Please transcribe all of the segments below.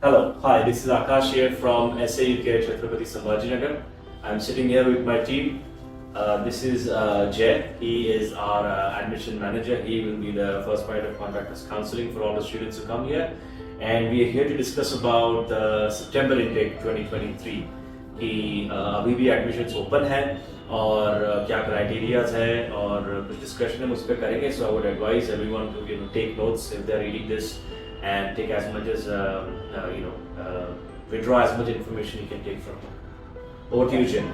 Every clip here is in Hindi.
Hello, hi, this is Akash here from SAUK Chhatrapati Sambhajinagar. I'm sitting here with my team. This is Jay. He is our admission manager. He will be the first point of contact as counseling for all the students who come here. And we are here to discuss about the September intake 2023. कि अभी भी एडमिशन्स ओपन हैं और क्या क्राइटेरियाज है और कुछ डिस्कशन हम उस पर करेंगे. So I would advise everyone to take notes if they are reading this and take as much as withdraw as much information you can take from him. Over to you, Jim.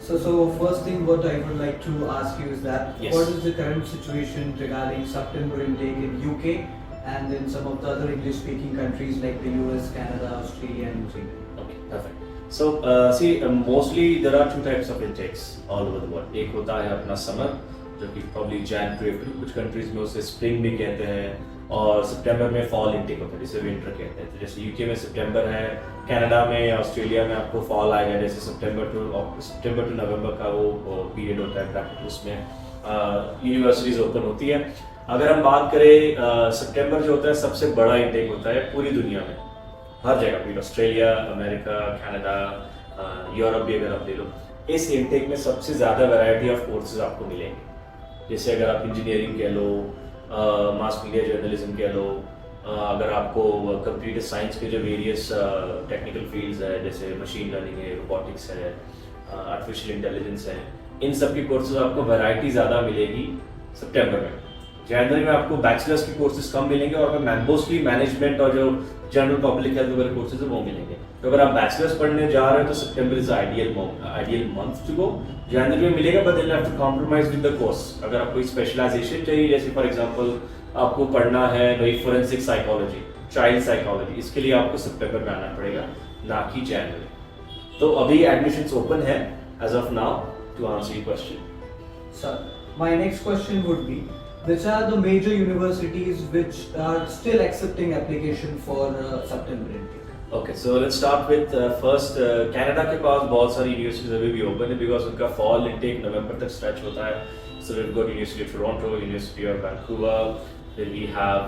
So first thing what I would like to ask you is that Yes. what is the current situation regarding September intake in UK and then some of the other English speaking countries like the US, Canada, Australia and New Zealand? Okay, perfect. So mostly there are two types of intakes all over the world. एक होता है अपना summer जो कि probably Jan to April, कुछ countries में उसे spring भी कहते हैं और सितंबर में फॉल इंटेक होता है जिसे विंटर कहते हैं. तो जैसे यूके में सितंबर है, कनाडा में, ऑस्ट्रेलिया में आपको फॉल आएगा जैसे सितंबर टू नवंबर का वो पीरियड होता है ब्रैकेट. उसमें यूनिवर्सिटीज ओपन होती है. अगर हम बात करें सितंबर जो होता है सबसे बड़ा इंटेक होता है पूरी दुनिया में, हर जगह भी, ऑस्ट्रेलिया, अमेरिका, कनाडा, यूरोप भी अगर आप ले लो. इस इंटेक में सबसे ज़्यादा वैरायटी ऑफ कोर्सेज आपको मिलेंगे. जैसे अगर आप इंजीनियरिंग कह लो, मास मीडिया जर्नलिज्म कह लो, अगर आपको कंप्यूटर साइंस के जो वेरियस टेक्निकल फील्ड्स है जैसे मशीन लर्निंग है, रोबोटिक्स है, आर्टिफिशियल इंटेलिजेंस है, इन सब की कोर्सेज आपको वैरायटी ज़्यादा मिलेगी सितंबर में. जनवरी में आपको बैचलर्स के कोर्सेज कम मिलेंगे और मोस्टली मैनेजमेंट और जो जनरल पब्लिक हेल्थ वगैरह कोर्सेज है वो मिलेंगे. तो अगर आप बैचलर्स पढ़ने जा रहे हो तो सितंबर is ideal month to go. जनवरी में मिलेगा but then have to compromise with the course. अगर आपको स्पेशलाइजेशन चाहिए जैसे फॉर एग्जांपल आपको पढ़ना है भाई फोरेंसिक साइकोलॉजी, चाइल्ड साइकोलॉजी, इसके लिए आपको सितंबर में आना पड़ेगा ना कि जनवरी. तो अभी एडमिशंस ओपन है as of now to answer your question. Sir, my next question would be which are the major universities which are still accepting application for September intake? Okay, so let's start with first Canada के पास बहुत सारी यूनिवर्सिटीज अभी भी ओपन है बिकॉज उनका फॉल इंटेक नवंबर तक स्ट्रेच होता है. So we've got University of Toronto, University of Vancouver, then we have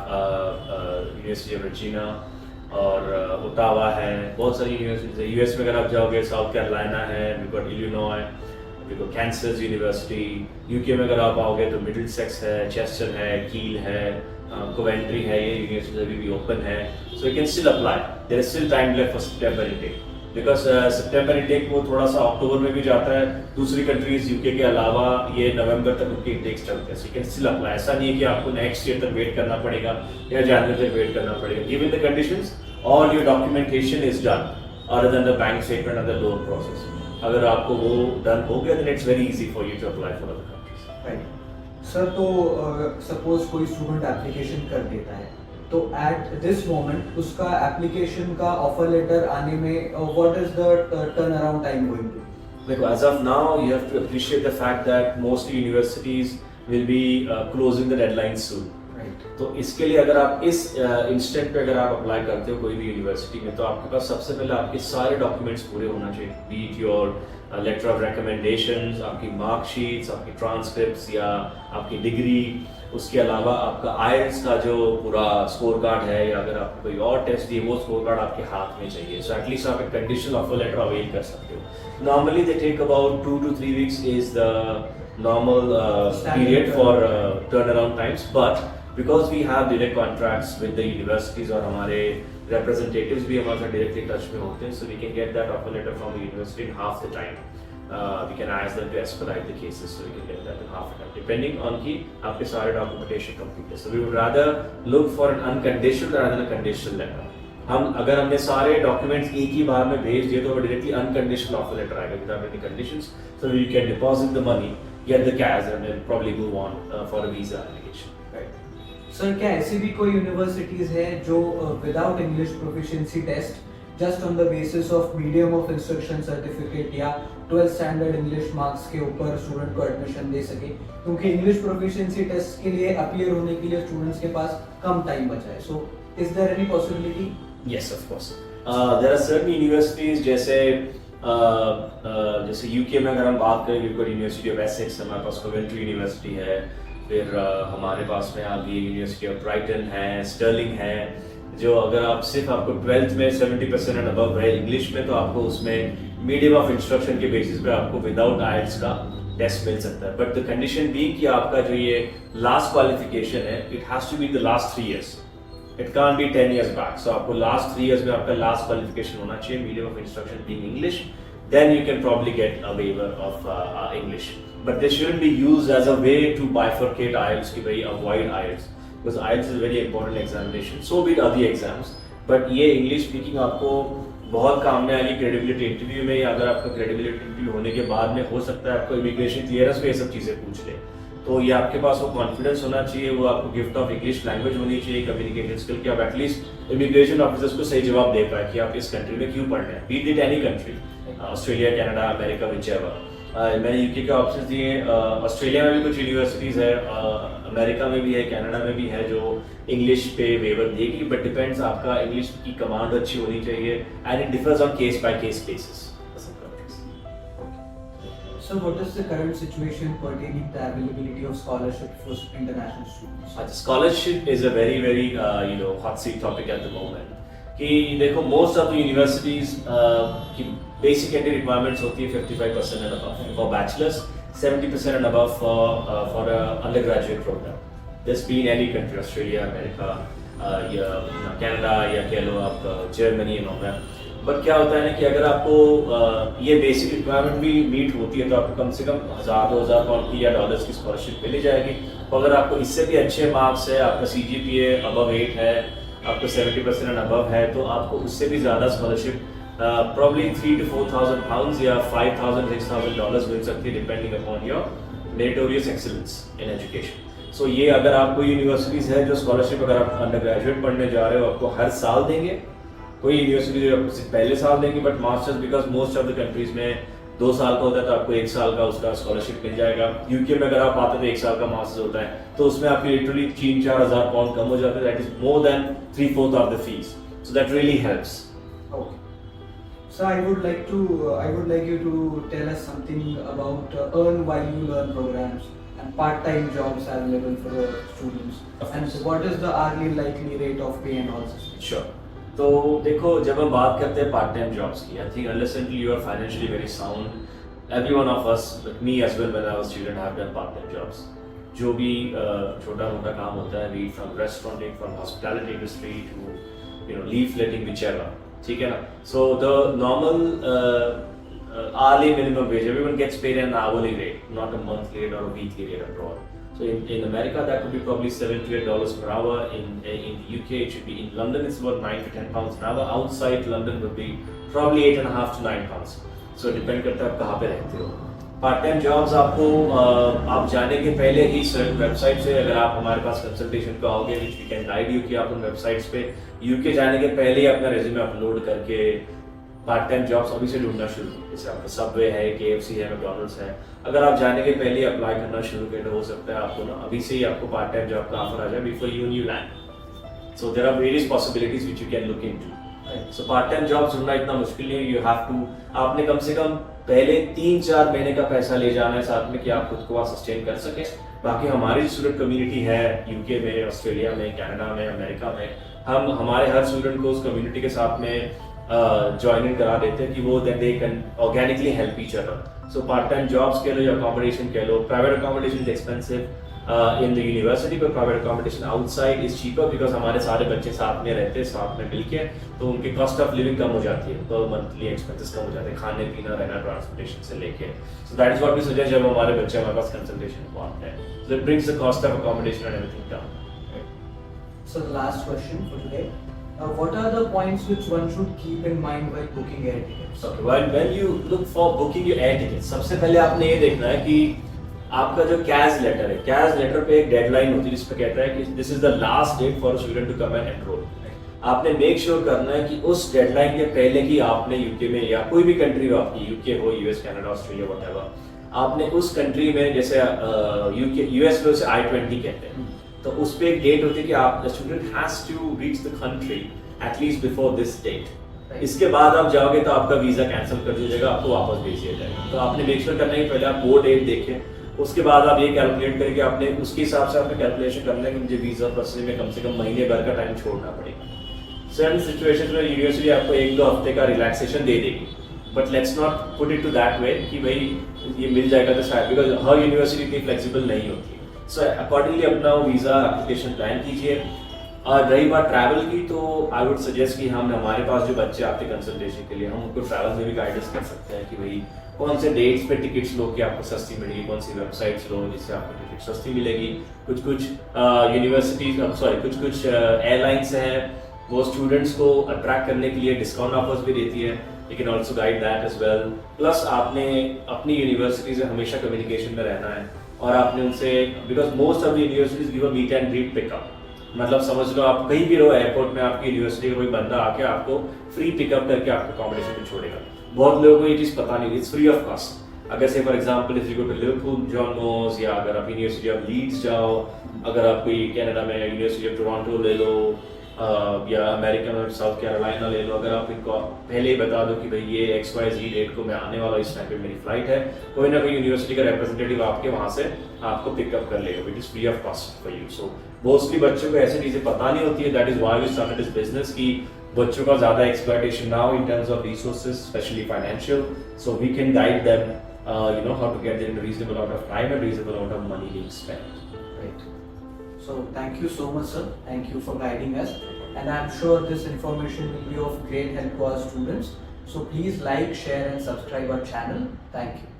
University of Regina और ओटावा है. बहुत सारी यूनिवर्सिटीज है. यूएस में अगर आप जाओगे साउथ कैरोलिना है, we've got Illinois, we've got Kansas University. UK में अगर आप आओगे तो मिडिलसेक्स है, चेस्टर है, कील है, कोवेंट्री है. ये यूनिवर्सिटीज अभी भी ओपन है. So you can still apply. There is still time left for September intake because September intake वो थोड़ा सा अक्टूबर में भी जाता है. दूसरी कंट्रीज यूके के अलावा ये नवंबर तक उनके इंटेक्स चलते हैं. सो यू कैन स्टिल अप्लाई. ऐसा नहीं है कि आपको नेक्स्ट ईयर तक वेट करना पड़ेगा या जनवरी तक वेट करना पड़ेगा. Given the conditions all your documentation is done other than the bank statement and the loan process. अगर आपको वो डन हो गया then it's very easy for you to apply for other countries. Right sir. तो सपोज कोई स्टूडेंट एप्लीकेशन कर देता है तो एट दिस मोमेंट उसका एप्लीकेशन का ऑफर लेटर आने में what is the turn around time going to? Like as of now, you have to appreciate the fact that most universities will be closing the deadline soon. Right. तो इसके लिए अगर आप इस इंस्टेंट पे अगर आप अप्लाई करते हो कोई भी यूनिवर्सिटी में तो आपके पास सबसे पहले आपके सारे डॉक्यूमेंट्स पूरे होना चाहिए. Be it your letter of recommendations, आपकी मार्कशीट्स, आपकी ट्रांसक्रिप्ट्स या आपकी डिग्री. उसके अलावा आपका आईएलटीएस का जो पूरा स्कोर कार्ड है या अगर आपको कोई और टेस्ट दिए वो स्कोर कार्ड आपके हाथ में चाहिए. सो एटलीस्ट आप एक कंडीशनल ऑफर लेटर अवेल कर सकते हो. Normally they take about 2 to 3 weeks is the normal period for turn around times. But because we have direct contracts with the universities और हमारे representatives भी हमारे साथ डायरेक्टली टच में होते हैं. So we can get that offer letter from the university in half the time. We can ask them to expedite the cases, so we can get that in half a time, depending on कि आपके सारे documentation complete है. So we would rather look for an unconditional rather than a conditional letter. अगर हमने सारे documents एक ही बार में भेज दिए तो directly unconditional offer letter आएगा without any conditions. So we can deposit the money, get the cash, and then probably move on for a visa application. Right. Sir क्या ऐसी भी कोई यूनिवर्सिटीज है जो without English proficiency test just on the basis of medium of instruction certificate या 12th स्टैंडर्ड इंग्लिश मार्क्स के ऊपर स्टूडेंट को एडमिशन दे सके? क्योंकि इंग्लिश प्रोफिशिएंसी टेस्ट के लिए अपीयर होने के लिए स्टूडेंट्स के पास कम टाइम बचा है. So is there any possibility? Yes, of course. There are certain universities जैसे यूके में अगर हम बात करें यूनिवर्सिटी ऑफ एसेक्स, हमारे पास कोवेंट्री यूनिवर्सिटी है. फिर हमारे पास में आ गई यूनिवर्सिटी ऑफ ब्राइटन है, स्टर्लिंग है, जो अगर आप सिर्फ आपको 12th में 70% एंड अबव रहे इंग्लिश में, तो आपको उसमें मीडियम ऑफ इंस्ट्रक्शन के बेसिस पे आपको विदाउट आइल्स का टेस्ट मिल सकता है। बट द कंडीशन बी कि आपका जो ये लास्ट क्वालिफिकेशन है, it has to be the last 3 years, it can't be 10 years back. So आपको लास्ट 3 years में आपका लास्ट क्वालिफिकेशन होना चाहिए, medium of instruction being English, then you can probably get a waiver of English. But this shouldn't be used as a way to bifurcate IELTS कि भाई avoid IELTS, because IELTS is a very important examination. So be other exams. But ये English speaking आपको बहुत काम में आएगी क्रेडिबिलिटी इंटरव्यू में, या अगर आपका क्रेडिबिलिटी इंटरव्यू होने के बाद में हो सकता है आपको इमिग्रेशन क्लियरेंस पे ये सब चीज़ें पूछ ले, तो ये आपके पास वो कॉन्फिडेंस होना चाहिए, वो आपको गिफ्ट ऑफ इंग्लिश लैंग्वेज होनी चाहिए, कम्युनिकेशन स्किल, कि आप एटलीस्ट इमिग्रेशन ऑफिसर्स को सही जवाब दे पाए कि आप इस कंट्री में क्यों पढ़ रहे हैं, B it any country, Australia, Canada, America, whichever. मैंने यूके के ऑप्शंस दिए, ऑस्ट्रेलिया में भी कुछ यूनिवर्सिटीज़ है, अमेरिका में भी है, कनाडा में भी है जो इंग्लिश पे वेवर देगी, बट डिपेंड्स, आपका इंग्लिश की कमांड अच्छी होनी चाहिए, and it differs on case by case basis. So what is the current situation pertaining to the availability of scholarship for international students? Scholarship is a very hot seat topic at the moment. कि देखो मोस्ट ऑफ द यूनिवर्सिटीज की बेसिक एंट्री रिक्वायरमेंट्स होती है 55% and above for bachelors, 70% and above for undergraduate programme. This be in any country, Australia, America, या कनाडा, या कह लो आप Germany and all that. But क्या होता है ना कि अगर आपको ये बेसिक रिक्वायरमेंट भी मीट होती है तो आपको कम से कम 1000-2000 पाउंड की या डॉलर्स की स्कॉलरशिप मिली जाएगी। और अगर आपको इससे भी अच्छे मार्क्स है, आपका CGPA अबव 8 है, आपको 70% एंड अबव है, तो आपको उससे भी ज़्यादा स्कॉलरशिप प्रॉब्ली 3,000 to 4,000 pounds या 5,000 to 6,000 डॉलर्स मिल सकती है, depending upon your meritorious excellence in education. So ये अगर आपको यूनिवर्सिटीज़ है जो स्कॉलरशिप अगर आप अंडर ग्रेजुएट पढ़ने जा रहे हो आपको हर साल देंगे, कोई यूनिवर्सिटी जो आपको सिर्फ पहले साल देंगे, but masters because most of the countries में 2 साल का होता है तो आपको 1 साल का उसका स्कॉलरशिप मिल जाएगा। यूके में अगर आप आते तो 1 साल का मास्टर्स होता है, तो उसमें आपकी लिटरली 3-4 हज़ार पाउंड कम हो जाते हैं, that is more than 3/4 of the fees, so that really helps. Okay. So I would like you to tell us something about earn while you learn programs and part-time jobs available for the students, and what is the hourly likely rate of pay and all this. Sure. तो देखो जब हम बात करते हैं पार्ट टाइम जॉब्स की, I think unless until you are financially very sound, everyone of us, me as well, when I was student, have done part time jobs. जो भी छोटा मोटा काम होता है, read from restauranting, from hospitality industry to leafleting, whichever, ठीक है ना। So the normal hourly minimum wage, everyone gets paid an hourly rate, not a monthly rate or a weekly rate abroad. So in America that would be probably $7 to $8 per hour. In the UK it should be, in London it's about 9 to 10 pounds an hour. Outside London would be probably 8.5 to 9 pounds. So depend करता है आप कहाँ पे रहते हो। पार्ट टाइम जॉब्स आपको आप जाने के पहले ही वेबसाइट से, अगर आप हमारे पास कंसल्टेशन पे आओगे, which we can guide you कि आप उन वेबसाइट्स पे यूके जाने के पहले ही अपना रेज्यूमे अपलोड करके पार्ट टाइम जॉब्स अभी से ढूंढना शुरू करो। जैसे आपका सबवे है, KFC है, मैकडॉनल्ड्स है, अगर आप जाने के पहले अप्लाई करना शुरू करें तो हो सकता है आपको ना अभी से ही आपको पार्ट टाइम जॉब का ऑफर आ जाए before you land. So there are various possibilities which you can look into. So part time job ढूंढना इतना मुश्किल नहीं है, यू हैव टू, आपने कम से कम पहले 3-4 महीने का पैसा ले जाना है साथ में कि आप खुद को सस्टेन कर सके। बाकी हमारी स्टूडेंट कम्युनिटी है यूके में, ऑस्ट्रेलिया में, कनाडा में, अमेरिका में, हम हमारे हर स्टूडेंट को उस कम्युनिटी के साथ में ज्वाइन इन करा देते हैं कि वो then they can organically help each other. So part time jobs कह लो या अकोमोडेशन कह लो, private accommodation is expensive in the university, पर private accommodation outside is cheaper because हमारे सारे बच्चे साथ में रहते हैं, साथ में मिलके, तो उनकी कॉस्ट ऑफ लिविंग कम हो जाती है, तो मंथली एक्सपेंसेस कम हो जाते हैं, खाने पीना, रहना, ट्रांसपोर्टेशन से लेके। So that is what we suggest जब हमारे बच्चे हमारे पास कंसल्टेशन को आते हैं, so it brings the cost of accommodation and everything down. So the last question for today. What are the points which one should keep in mind while booking air tickets? Okay, when you look for booking your air tickets, सबसे पहले आपने ये देखना है कि आपका जो कैज लेटर है, कैज लेटर पे एक डेडलाइन होती है जिस पे कहता है कि this is the last date for student to come and enrol. आपने मेक श्योर करना है कि उस डेडलाइन के पहले ही आपने यूके में या कोई भी कंट्री हो आपकी, यूके हो, यूएस, कनाडा, ऑस्ट्रेलिया, व्हाटएवर, आपने उस कंट्री में, जैसे यूके, यूएस में उसे I-20 कहते हैं, तो उस पे एक डेट होती है कि आप the student has to reach the country at least before this date. इसके बाद आप जाओगे तो आपका वीजा कैंसिल कर दिया जाएगा, आपको वापस भेज दिया जाएगा। तो आपने मेक श्योर करना है कि पहले आप वो डेट देखें, उसके बाद आप ये कैलकुलेट करके आपने उसके हिसाब से आपने कैलकुलेशन करना है कि मुझे वीजा प्रोसेसिंग में कम से कम महीने भर का टाइम छोड़ना पड़ेगा। सर्टेन सिचुएशन में यूनिवर्सिटी आपको 1-2 हफ्ते का रिलैक्सेशन दे देगी, but let's not put it to that way कि भाई ये मिल जाएगा तो शायद, बिकॉज हर यूनिवर्सिटी इतनी फ्लेक्सिबल नहीं होती। सो अकॉर्डिंगली अपना वीज़ा एप्लीकेशन प्लान कीजिए। और रही बात ट्रैवल की, तो आई वुड सजेस्ट कि हम हमारे पास जो बच्चे आते हैं कंसल्टेशन के लिए, हम उनको ट्रैवल में भी गाइडेंस कर सकते हैं कि भाई कौन से डेट्स पे टिकट्स लो कि आपको सस्ती मिलेगी, कौन सी वेबसाइट्स लो जिससे आपको टिकट सस्ती मिलेगी। कुछ यूनिवर्सिटीज कुछ एयरलाइंस हैं वो स्टूडेंट्स को अट्रैक्ट करने के लिए डिस्काउंट ऑफर्स भी देती है, you can also guide that as well. Plus आपने अपनी यूनिवर्सिटी से हमेशा कम्युनिकेशन में रहना है और आपने उनसे, because most of the universities give a meet and greet pickup, मतलब समझ लो आप कहीं भी रहो एयरपोर्ट में, आपकी यूनिवर्सिटी का कोई बंदा आके आपको फ्री पिकअप करके आपको अकोमोडेशन में छोड़ेगा। बहुत लोगों को ये चीज़ पता नहीं, इट्स फ्री ऑफ कॉस्ट। अगर से for example if you go to Liverpool, John Moores, या अगर आप यूनिवर्सिटी ऑफ लीड्स जाओ, अगर आप कोई कनाडा में यूनिवर्सिटी ऑफ टोरंटो ले लो, या अमेरिका में साउथ कैरोलिना ले लो, अगर आप इनको पहले ही बता दो कि भाई ये XYZ डेट को मैं आने वाला, इस टाइम पे मेरी फ्लाइट है, कोई ना कोई यूनिवर्सिटी का रिप्रेजेंटेटिव आपके वहाँ से आपको पिकअप कर लेगा, which is free of cost for you. So mostly बच्चों को ऐसी चीज़ें पता नहीं होती है, that is why we started this business, कि बच्चों का ज़्यादा exploitation now in terms of resources, specially financial, so we can guide them how to get there in a reasonable amount of time and reasonable amount of money being spent. Right. So thank you so much, sir. Thank you for guiding us, and I'm sure this information will be of great help to our students. So please like, share, and subscribe our channel. Thank you.